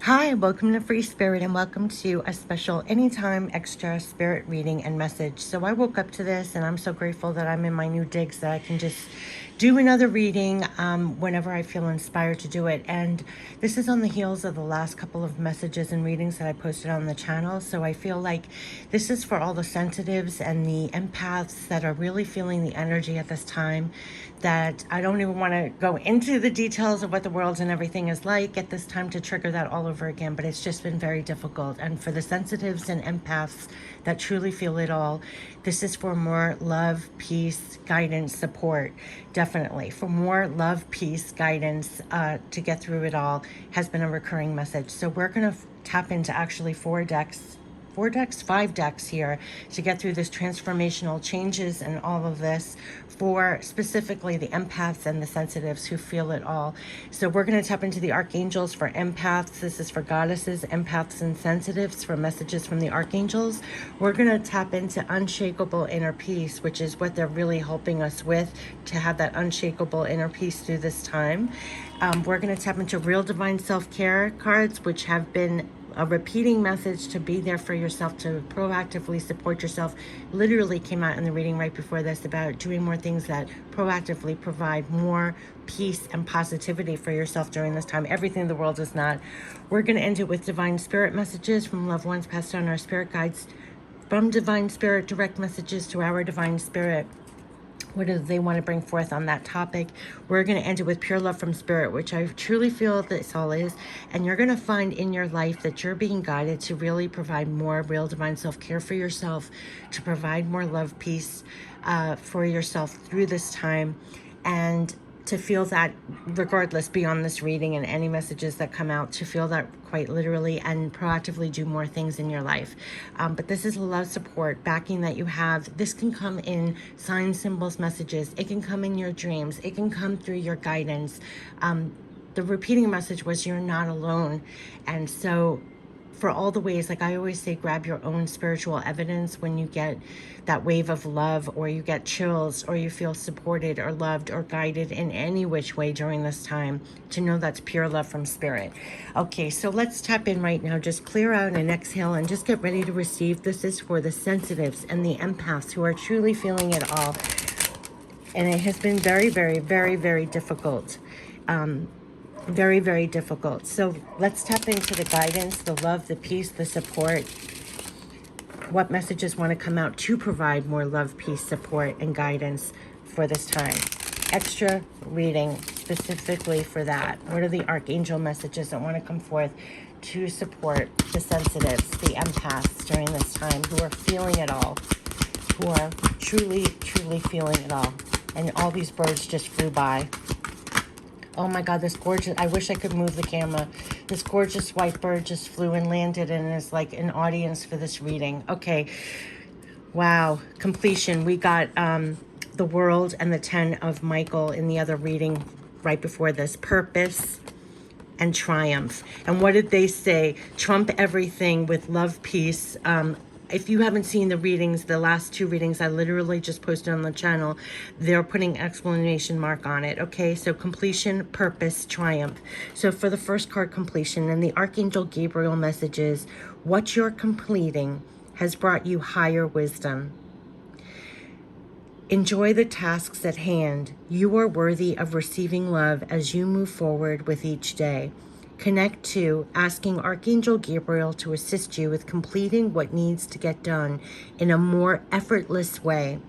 Hi, welcome to Free Spirit and welcome to a special anytime extra spirit reading and message. So I woke up to this and I'm so grateful that I'm in my new digs that I can just do another reading whenever I feel inspired to do it. And this is on the heels of the last couple of messages and readings that I posted on the channel. So I feel like this is for all the sensitives and the empaths that are really feeling the energy at this time, that I don't even want to go into the details of what the world and everything is like at this time to trigger that all over again, but it's just been very difficult. And for the sensitives and empaths that truly feel it all, this is for more love, peace, guidance, support. Definitely for more love, peace, guidance to get through it all has been a recurring message. So we're going to tap into actually five decks here to get through this transformational changes and all of this for specifically the empaths and the sensitives who feel it all. So we're going to tap into the archangels for empaths. This is for goddesses, empaths, and sensitives for messages from the archangels. We're going to tap into unshakable inner peace, which is what they're really helping us with, to have that unshakable inner peace through this time. We're going to tap into real divine self-care cards, which have been a repeating message to be there for yourself, to proactively support yourself. Literally came out in the reading right before this about doing more things that proactively provide more peace and positivity for yourself during this time. Everything in the world is not. We're going to end it with divine spirit messages from loved ones passed on, our spirit guides from divine spirit, direct messages to our divine spirit. What do they want to bring forth on that topic? We're going to end it with pure love from spirit, which I truly feel this all is. And you're going to find in your life that you're being guided to really provide more real divine self-care for yourself, to provide more love, peace for yourself through this time, and to feel that regardless beyond this reading and any messages that come out, to feel that quite literally and proactively do more things in your life. But this is love, support, backing that you have. This can come in signs, symbols, messages. It can come in your dreams. It can come through your guidance. The repeating message was you're not alone. And so for all the ways, like I always say, grab your own spiritual evidence when you get that wave of love, or you get chills, or you feel supported or loved or guided in any which way during this time, to know that's pure love from spirit. Okay, so let's tap in right now. Just clear out and exhale and just get ready to receive. This is for the sensitives and the empaths who are truly feeling it all. And it has been very, very, very, very difficult. Very, very difficult. So let's tap into the guidance, the love, the peace, the support. What messages want to come out to provide more love, peace, support, and guidance for this time? Extra reading specifically for that. What are the archangel messages that want to come forth to support the sensitives, the empaths during this time, who are feeling it all, who are truly, truly feeling it all? And all these birds just flew by. Oh my God, this gorgeous, I wish I could move the camera. This gorgeous white bird just flew and landed and is like an audience for this reading. Okay, wow, completion. We got the world and the 10 of Michael in the other reading right before this. Purpose and triumph. And what did they say? Trump everything with love, peace. If you haven't seen the readings, the last two readings I literally just posted on the channel, they're putting exclamation mark on it. Okay, so completion, purpose, triumph. So for the first card, completion, and the Archangel Gabriel messages, what you're completing has brought you higher wisdom. Enjoy the tasks at hand. You are worthy of receiving love as you move forward with each day. Connect to asking Archangel Gabriel to assist you with completing what needs to get done in a more effortless way.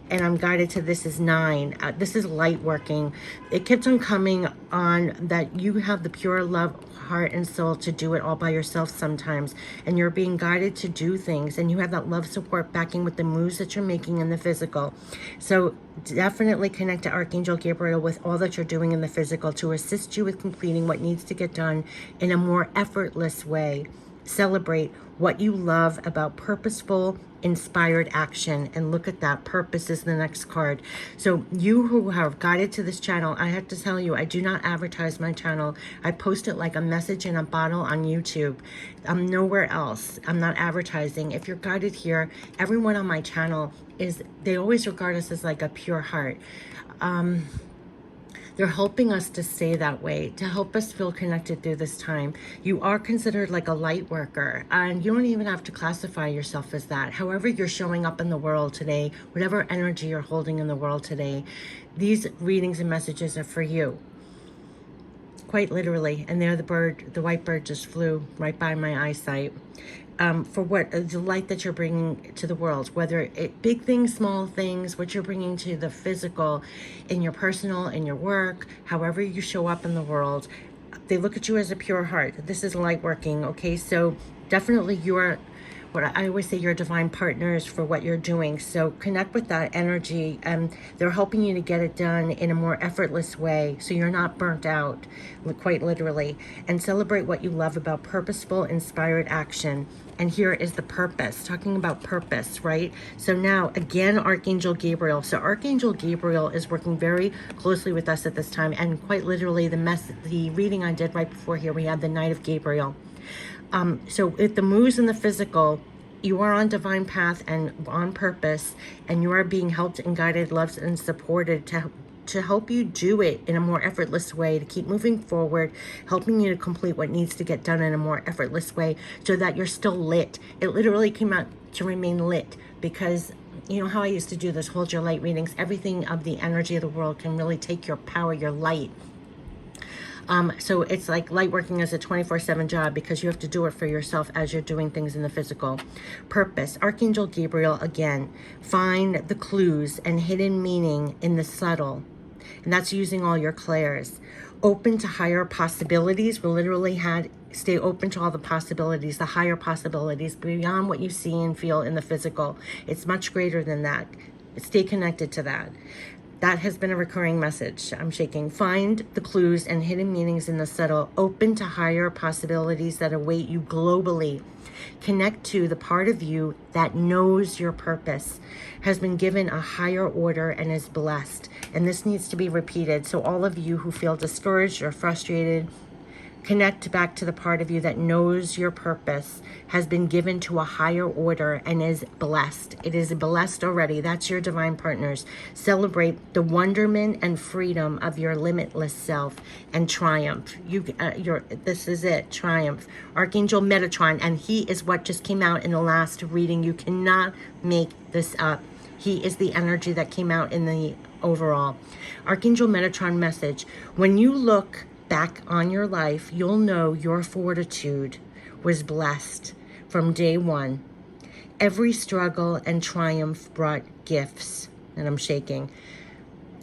And I'm guided to this is 9. This is light working. It keeps on coming on that you have the pure love, heart, and soul to do it all by yourself sometimes. And you're being guided to do things. And you have that love support backing with the moves that you're making in the physical. So definitely connect to Archangel Gabriel with all that you're doing in the physical to assist you with completing what needs to get done in a more effortless way. Celebrate what you love about purposeful, inspired action. And look at that. Purpose is the next card. So you who have guided to this channel, I have to tell you, I do not advertise my channel. I post it like a message in a bottle on YouTube. I'm nowhere else. I'm not advertising. If you're guided here, everyone on my channel they always regard us as like a pure heart. They're helping us to stay that way, to help us feel connected through this time. You are considered like a light worker, and you don't even have to classify yourself as that. However you're showing up in the world today, whatever energy you're holding in the world today, these readings and messages are for you. Quite literally. And there the white bird just flew right by my eyesight. For what the light that you're bringing to the world, whether it big things, small things, what you're bringing to the physical, in your personal, in your work, however you show up in the world, they look at you as a pure heart. This is light working, okay? So definitely you're, what I always say, your divine partners for what you're doing. So connect with that energy, and they're helping you to get it done in a more effortless way, so you're not burnt out, quite literally. And celebrate what you love about purposeful, inspired action. And here is the purpose, talking about purpose, right? So now, again, Archangel Gabriel. So Archangel Gabriel is working very closely with us at this time. And quite literally, the reading I did right before here, we had the Knight of Gabriel. So if the moves in the physical, you are on divine path and on purpose, and you are being helped and guided, loved and supported to help you do it in a more effortless way, to keep moving forward, helping you to complete what needs to get done in a more effortless way, so that you're still lit. It literally came out to remain lit, because you know how I used to do this hold your light readings. Everything of the energy of the world can really take your power, your light. So it's like light working as a 24/7 job, because you have to do it for yourself as you're doing things in the physical. Purpose. Archangel Gabriel, again, find the clues and hidden meaning in the subtle. And that's using all your clairs. Open to higher possibilities. We literally stay open to all the possibilities, the higher possibilities, beyond what you see and feel in the physical. It's much greater than that. Stay connected to that. That has been a recurring message. I'm shaking. Find the clues and hidden meanings in the subtle. Open to higher possibilities that await you globally. Connect to the part of you that knows your purpose, has been given a higher order, and is blessed. And this needs to be repeated. So all of you who feel discouraged or frustrated, connect back to the part of you that knows your purpose, has been given to a higher order, and is blessed. It is blessed already. That's your divine partners. Celebrate the wonderment and freedom of your limitless self and triumph. This is it, triumph. Archangel Metatron, and he is what just came out in the last reading. You cannot make this up. He is the energy that came out in the overall. Archangel Metatron message. When you look back on your life, you'll know your fortitude was blessed from day one. Every struggle and triumph brought gifts. And I'm shaking.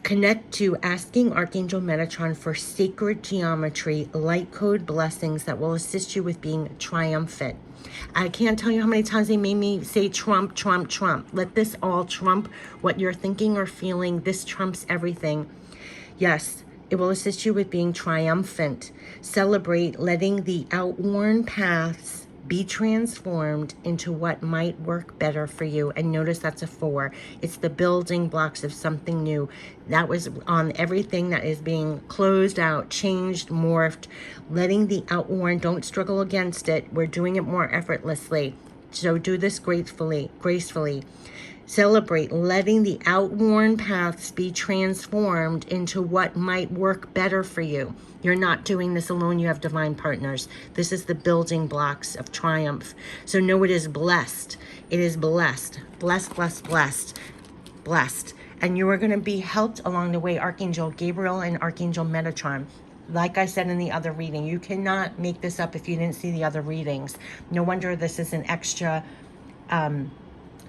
Connect to asking Archangel Metatron for sacred geometry, light code blessings that will assist you with being triumphant. I can't tell you how many times they made me say Trump, Trump, Trump. Let this all trump what you're thinking or feeling. This trumps everything. Yes. It will assist you with being triumphant. Celebrate letting the outworn paths be transformed into what might work better for you. And notice that's a 4. It's the building blocks of something new. That was on everything that is being closed out, changed, morphed. Letting the outworn, don't struggle against it. We're doing it more effortlessly. So do this gracefully. Celebrate letting the outworn paths be transformed into what might work better for you. You're not doing this alone. You have divine partners. This is the building blocks of triumph. So know it is blessed. It is blessed. Blessed, blessed, blessed. Blessed. And you are going to be helped along the way, Archangel Gabriel and Archangel Metatron. Like I said in the other reading, you cannot make this up if you didn't see the other readings. No wonder this is an extra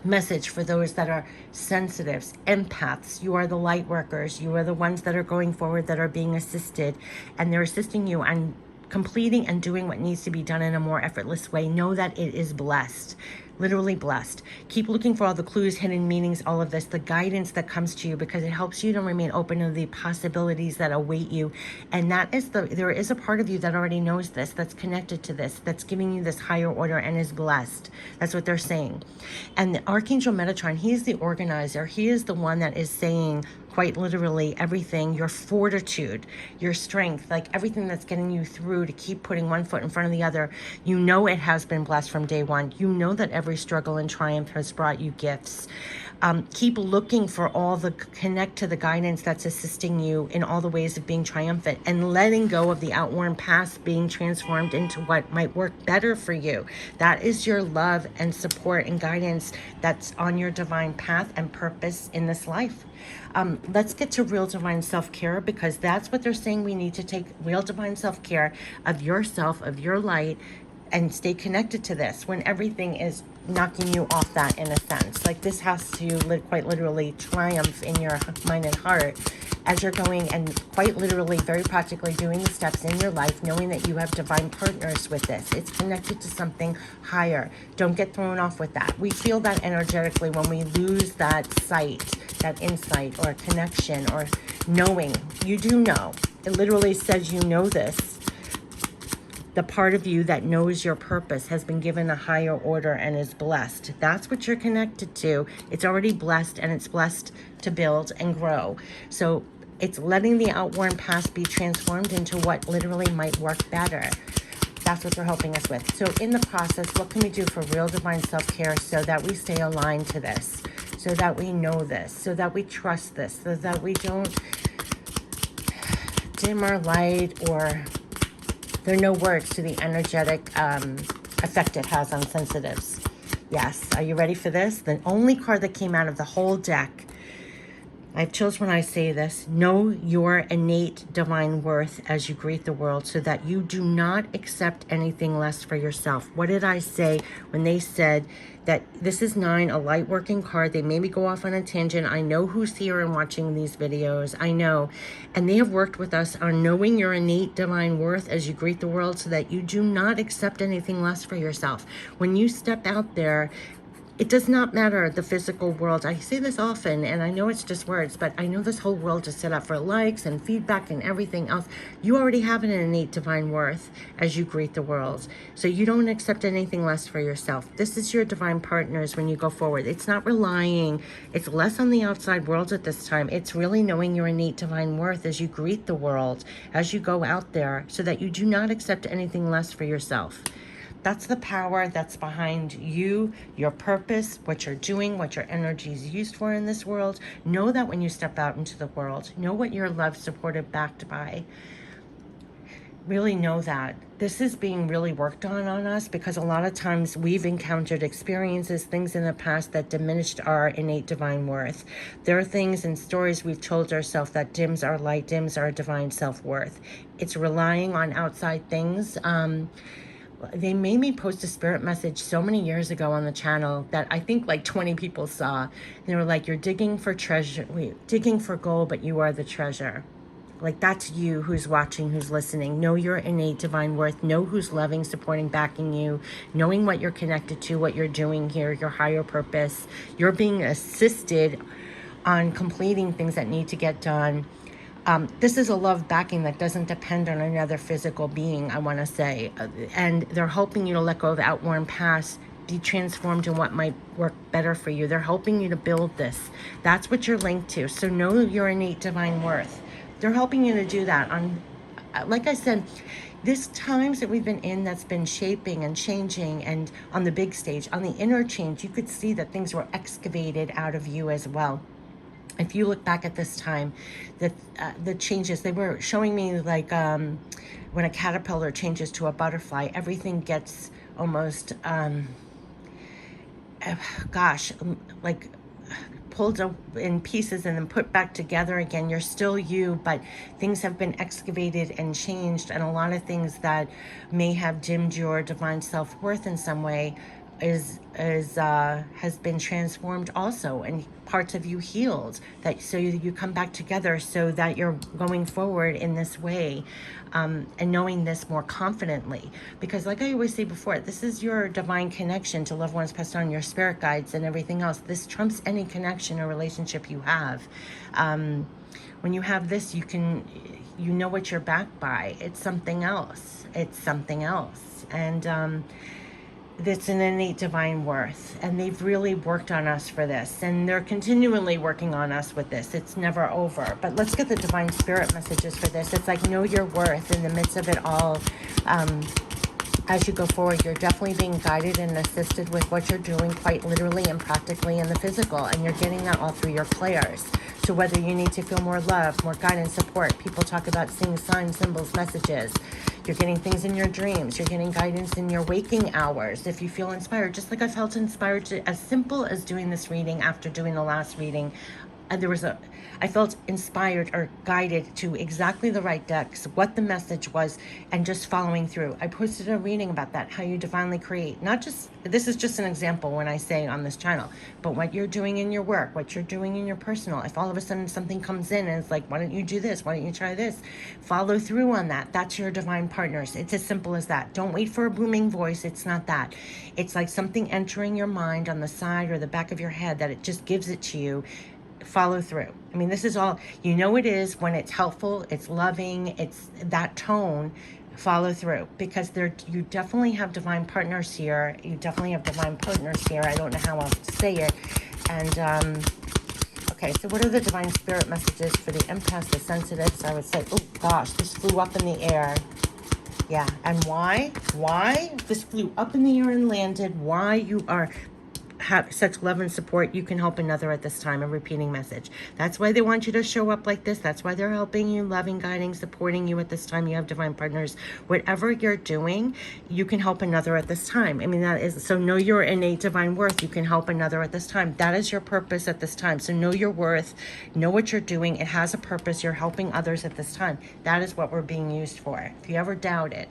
message for those that are sensitives, empaths. You are the light workers. You are the ones that are going forward, that are being assisted, and they're assisting you on completing and doing what needs to be done in a more effortless way. Know that it is blessed. Literally blessed. Keep looking for all the clues, hidden meanings, all of this, the guidance that comes to you, because it helps you to remain open to the possibilities that await you. And that is there is a part of you that already knows this, that's connected to this, that's giving you this higher order and is blessed. That's what they're saying. And the Archangel Metatron, he is the organizer. He is the one that is saying, quite literally, everything, your fortitude, your strength, like everything that's getting you through to keep putting one foot in front of the other. You know it has been blessed from day one. You know that every struggle and triumph has brought you gifts. Keep looking for connect to the guidance that's assisting you in all the ways of being triumphant, and letting go of the outworn past being transformed into what might work better for you. That is your love and support and guidance that's on your divine path and purpose in this life. Let's get to real divine self-care, because that's what they're saying. We need to take real divine self-care of yourself, of your light, and stay connected to this when everything is knocking you off that, in a sense. Like, this has to quite literally triumph in your mind and heart as you're going and quite literally, very practically doing the steps in your life, knowing that you have divine partners with this. It's connected to something higher. Don't get thrown off with that. We feel that energetically when we lose that sight, that insight or connection or knowing. You do know. It literally says you know this. The part of you that knows your purpose has been given a higher order and is blessed. That's what you're connected to. It's already blessed, and it's blessed to build and grow. So it's letting the outworn past be transformed into what literally might work better. That's what they're helping us with. So in the process, what can we do for real divine self-care so that we stay aligned to this, so that we know this, so that we trust this, so that we don't dim our light, or there are no words to the energetic effect it has on sensitives. Yes, are you ready for this? The only card that came out of the whole deck, I have chills when I say this. Know your innate divine worth as you greet the world, so that you do not accept anything less for yourself. What did I say when they said that this is 9, a light working card? They made me go off on a tangent. I know who's here and watching these videos. I know. And they have worked with us on knowing your innate divine worth as you greet the world, so that you do not accept anything less for yourself. When you step out there, it does not matter the physical world. I say this often, and I know it's just words, but I know this whole world is set up for likes and feedback and everything else. You already have an innate divine worth as you greet the world. So you don't accept anything less for yourself. This is your divine partners when you go forward. It's not relying, it's less on the outside world at this time. It's really knowing your innate divine worth as you greet the world, as you go out there, so that you do not accept anything less for yourself. That's the power that's behind you, your purpose, what you're doing, what your energy is used for in this world. Know that when you step out into the world. Know what you're loved, supported, backed by. Really know that. This is being really worked on us, because a lot of times we've encountered experiences, things in the past that diminished our innate divine worth. There are things and stories we've told ourselves that dims our light, dims our divine self-worth. It's relying on outside things. They made me post a spirit message so many years ago on the channel that I think like 20 people saw. And they were like, you're digging for treasure, digging for gold, but you are the treasure. Like, that's you who's watching, who's listening. Know your innate divine worth. Know who's loving, supporting, backing you. Knowing what you're connected to, what you're doing here, your higher purpose. You're being assisted on completing things that need to get done. This is a love backing that doesn't depend on another physical being, I want to say. And they're helping you to let go of outworn past, be transformed in what might work better for you. They're helping you to build this. That's what you're linked to. So know your innate divine worth. They're helping you to do that. Like I said, this times that we've been in that's been shaping and changing, and on the big stage, on the inner change, you could see that things were excavated out of you as well. If you look back at this time, the changes, they were showing me like when a caterpillar changes to a butterfly, everything gets almost, like pulled in pieces and then put back together again. You're still you, but things have been excavated and changed, and a lot of things that may have dimmed your divine self-worth in some way has been transformed also, and parts of you healed, that so you come back together so that you're going forward in this way, and knowing this more confidently. Because like I always say before, this is your divine connection to loved ones passed on, your spirit guides and everything else. This trumps any connection or relationship you have. When you have this, you know what you're backed by. It's something else. And it's an innate divine worth, and they've really worked on us for this, and they're continually working on us with this. It's never over. But let's get the divine spirit messages for this. It's like, know your worth in the midst of it all. as you go forward, you're definitely being guided and assisted with what you're doing, quite literally and practically in the physical, and you're getting that all through your clairs. So whether you need to feel more love, more guidance, support, people talk about seeing signs, symbols, messages. You're getting things in your dreams. You're getting guidance in your waking hours. If you feel inspired, just like I felt inspired to, as simple as doing this reading after doing the last reading, I felt inspired or guided to exactly the right decks, what the message was, and just following through. I posted a reading about that, how you divinely create. Not just, this is just an example when I say on this channel, but what you're doing in your work, what you're doing in your personal. If all of a sudden something comes in and it's like, why don't you do this? Why don't you try this? Follow through on that. That's your divine partners. It's as simple as that. Don't wait for a booming voice. It's not that. It's like something entering your mind on the side or the back of your head that it just gives it to you. Follow through. I mean, this is all, you know, it is when it's helpful, it's loving, it's that tone. Follow through, because you definitely have divine partners here. You definitely have divine partners here. I don't know how else to say it. And okay, so what are the divine spirit messages for the empaths, the sensitives? I would say, oh gosh, this flew up in the air. Yeah, and why this flew up in the air and landed, why you are have such love and support, you can help another at this time. A repeating message. That's why they want you to show up like this. That's why they're helping you, loving, guiding, supporting you at this time. You have divine partners. Whatever you're doing, you can help another at this time. I mean, that is, so know your innate divine worth. You can help another at this time. That is your purpose at this time. So know your worth, know what you're doing. It has a purpose. You're helping others at this time. That is what we're being used for. If you ever doubt it,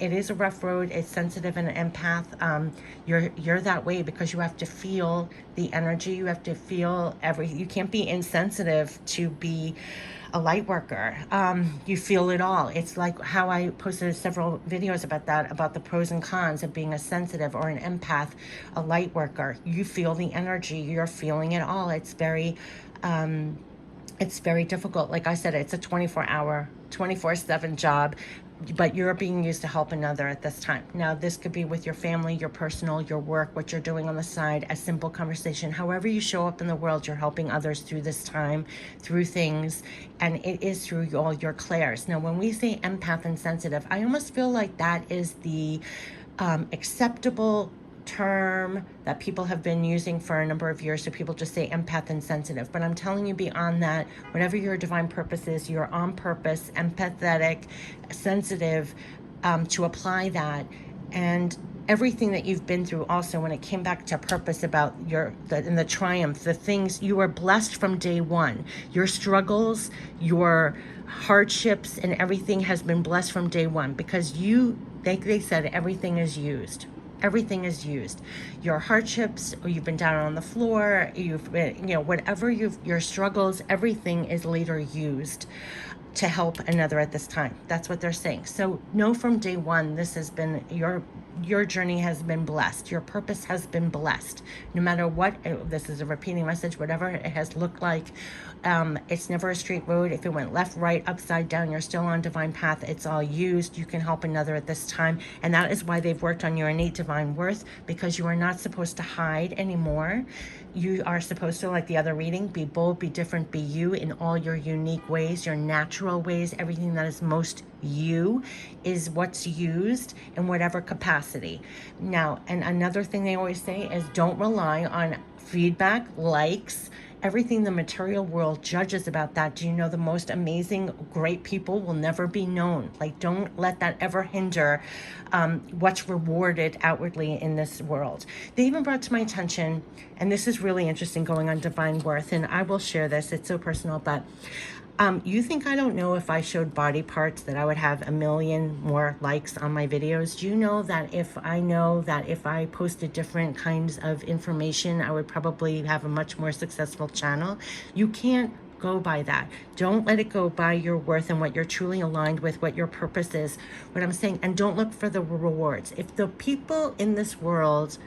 it is a rough road. It's sensitive and an empath. You're that way because you have to feel the energy. You have to feel everything. You can't be insensitive to be a light worker. You feel it all. It's like how I posted several videos about that, about the pros and cons of being a sensitive or an empath, a light worker. You feel the energy. You're feeling it all. It's very difficult. Like I said, it's a 24-hour, 24/7 job, but you're being used to help another at this time. Now, this could be with your family, your personal, your work, what you're doing on the side, a simple conversation. However you show up in the world, you're helping others through this time, through things, and it is through all your clairs. Now, when we say empath and sensitive, I almost feel like that is the acceptable term that people have been using for a number of years, so people just say empath and sensitive. But I'm telling you, beyond that, whatever your divine purpose is, you're on purpose, empathetic, sensitive, to apply that. And everything that you've been through also, when it came back to purpose about the triumph, the things you were blessed from day one, your struggles, your hardships, and everything has been blessed from day one, because they said everything is used. Everything is used. Your hardships, or you've been down on the floor, you've been, whatever your struggles, everything is later used to help another at this time. That's what they're saying. So know from day one, this has been your journey has been blessed. Your purpose has been blessed. No matter what, this is a repeating message, whatever it has looked like, it's never a straight road. If it went left, right, upside down, you're still on divine path. It's all used. You can help another at this time. And that is why they've worked on your innate divine worth, because you are not supposed to hide anymore. You are supposed to, like the other reading, be bold, be different, be you in all your unique ways, your natural ways. Everything that is most you is what's used in whatever capacity. Now, and another thing they always say is don't rely on feedback, likes, everything the material world judges about that. Do you know the most amazing, great people will never be known? Like, don't let that ever hinder what's rewarded outwardly in this world. They even brought to my attention, and this is really interesting, going on divine worth, and I will share this, it's so personal, but you think I don't know if I showed body parts that I would have 1 million more likes on my videos? Do you know that if I posted different kinds of information, I would probably have a much more successful channel? You can't go by that. Don't let it go by your worth and what you're truly aligned with, what your purpose is, what I'm saying, and don't look for the rewards. If the people in this world,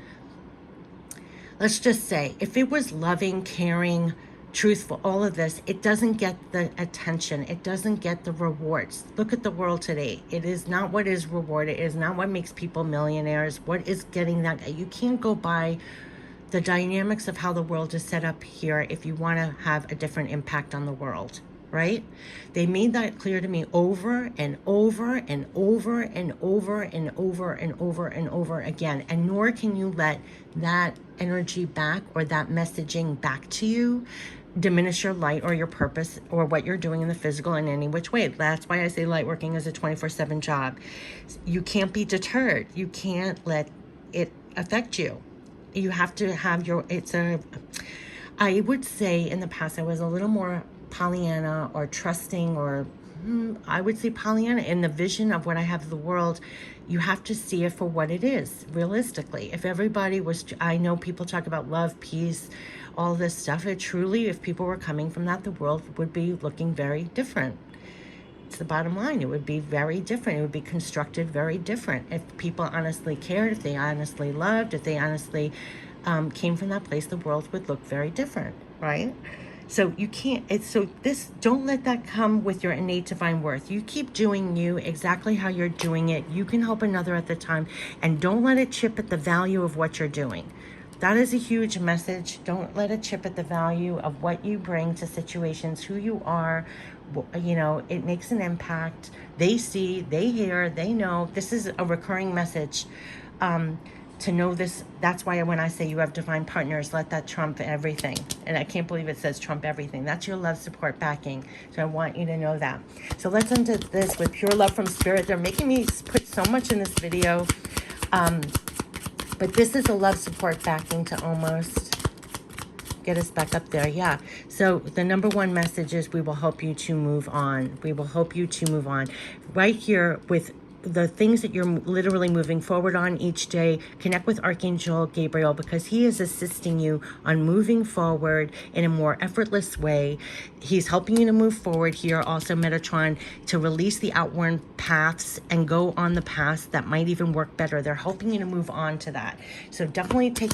let's just say, if it was loving, caring, truthful, all of this, it doesn't get the attention. It doesn't get the rewards. Look at the world today. It is not what is rewarded. It is not what makes people millionaires. What is getting that? You can't go by the dynamics of how the world is set up here if you want to have a different impact on the world. right? They made that clear to me over and over and over and over and over and over and over again. And nor can you let that energy back or that messaging back to you diminish your light or your purpose or what you're doing in the physical in any which way. That's why I say light working is a 24/7 job. You can't be deterred. You can't let it affect you. You have to have I would say in the past I was a little more Pollyanna or trusting, or I would say Pollyanna in the vision of what I have of the world. You have to see it for what it is, realistically. If everybody was, I know people talk about love, peace, all this stuff. If people were coming from that, the world would be looking very different. It's the bottom line. It would be very different. It would be constructed very different. If people honestly cared, if they honestly loved, if they honestly came from that place, the world would look very different, right? So you can't, don't let that come with your innate divine worth. You keep doing you exactly how you're doing it. You can help another at the time, and don't let it chip at the value of what you're doing. That is a huge message. Don't let it chip at the value of what you bring to situations, who you are. It makes an impact. They see, they hear, they know. This is a recurring message. To know this, that's why when I say you have divine partners, let that trump everything. And I can't believe it says trump everything. That's your love, support, backing. So I want you to know that. So let's end this with pure love from spirit. They're making me put so much in this video. But this is a love, support, backing to almost get us back up there. Yeah. So the number one message is we will help you to move on. We will help you to move on. Right here with the things that you're literally moving forward on each day, connect with Archangel Gabriel, because he is assisting you on moving forward in a more effortless way. He's helping you to move forward here. Also, Metatron, to release the outworn paths and go on the paths that might even work better. They're helping you to move on to that. So definitely pay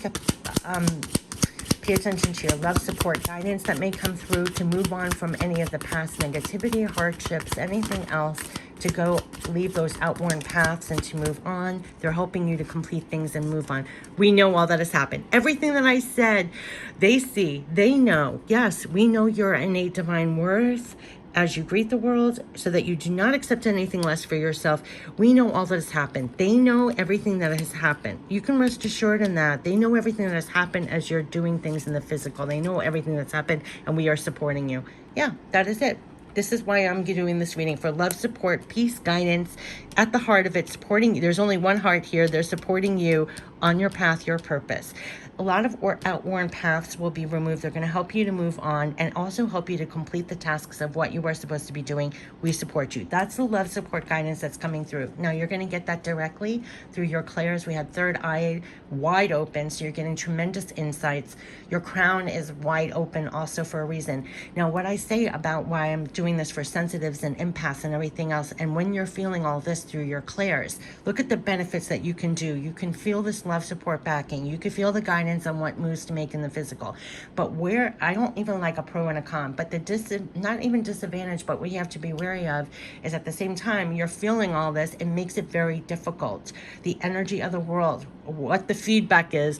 attention to your love, support, guidance that may come through to move on from any of the past negativity, hardships, anything else, to go leave those outworn paths and to move on. They're helping you to complete things and move on. We know all that has happened. Everything that I said, they see, they know. Yes, we know your innate divine worth as you greet the world, so that you do not accept anything less for yourself. We know all that has happened. They know everything that has happened. You can rest assured in that. They know everything that has happened as you're doing things in the physical. They know everything that's happened, and we are supporting you. Yeah, that is it. This is why I'm doing this reading, for love, support, peace, guidance. At the heart of it, supporting you. There's only one heart here. They're supporting you on your path, your purpose. A lot of outworn paths will be removed. They're going to help you to move on and also help you to complete the tasks of what you were supposed to be doing. We support you. That's the love, support, guidance that's coming through. Now, you're going to get that directly through your clairs. We had third eye wide open, so you're getting tremendous insights. Your crown is wide open also for a reason. Now, what I say about why I'm doing this for sensitives and empaths and everything else, and when you're feeling all this through your clairs, look at the benefits that you can do. You can feel this love, support, backing. You can feel the guidance on what moves to make in the physical. But where I don't even like a pro and a con, but not even disadvantage, but what you have to be wary of is at the same time you're feeling all this, it makes it very difficult. The energy of the world, what the feedback is,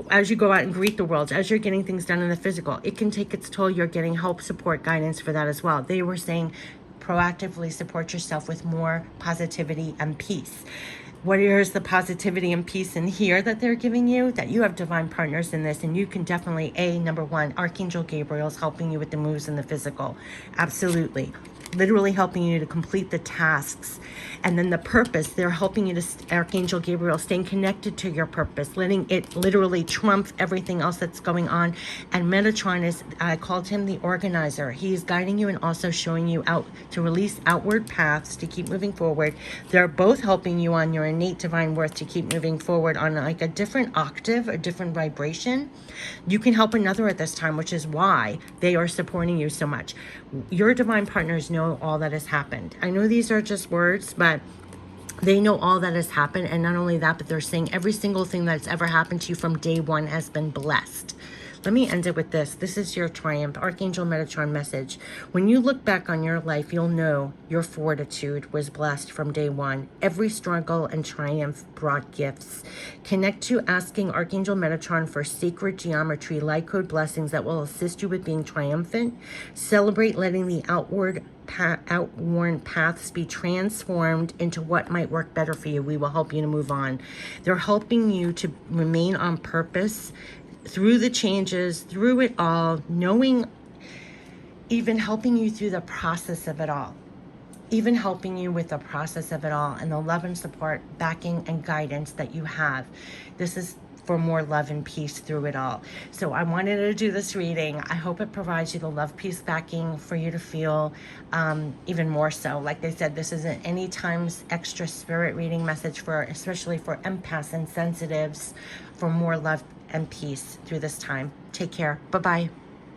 as you go out and greet the world, as you're getting things done in the physical, it can take its toll. You're getting help, support, guidance for that as well. They were saying proactively support yourself with more positivity and peace. What is the positivity and peace in here that they're giving you? That you have divine partners in this, and you can definitely, number one, Archangel Gabriel is helping you with the moves in the physical. Absolutely. Literally helping you to complete the tasks. And then the purpose, they're helping you to, Archangel Gabriel, staying connected to your purpose, letting it literally trump everything else that's going on. And Metatron is, I called him the organizer. He's guiding you and also showing you out to release outward paths to keep moving forward. They're both helping you on your innate divine worth to keep moving forward on like a different octave, a different vibration. You can help another at this time, which is why they are supporting you so much. Your divine partners know all that has happened. I know these are just words, but they know all that has happened. And not only that, but they're saying every single thing that's ever happened to you from day one has been blessed. Let me end it with this. This is your triumph, Archangel Metatron message. When you look back on your life, you'll know your fortitude was blessed from day one. Every struggle and triumph brought gifts. Connect to asking Archangel Metatron for sacred geometry, light code blessings that will assist you with being triumphant. Celebrate letting the outworn paths be transformed into what might work better for you. We will help you to move on. They're helping you to remain on purpose through the changes, through it all, knowing, even helping you through the process of it all, even helping you with the process of it all, and the love and support, backing and guidance that you have. This is for more love and peace through it all. So I wanted to do this reading. I hope it provides you the love, peace, backing for you to feel even more so. Like I said, this is an anytime's extra spirit reading message for, especially for empaths and sensitives, for more love and peace through this time. Take care. Bye-bye.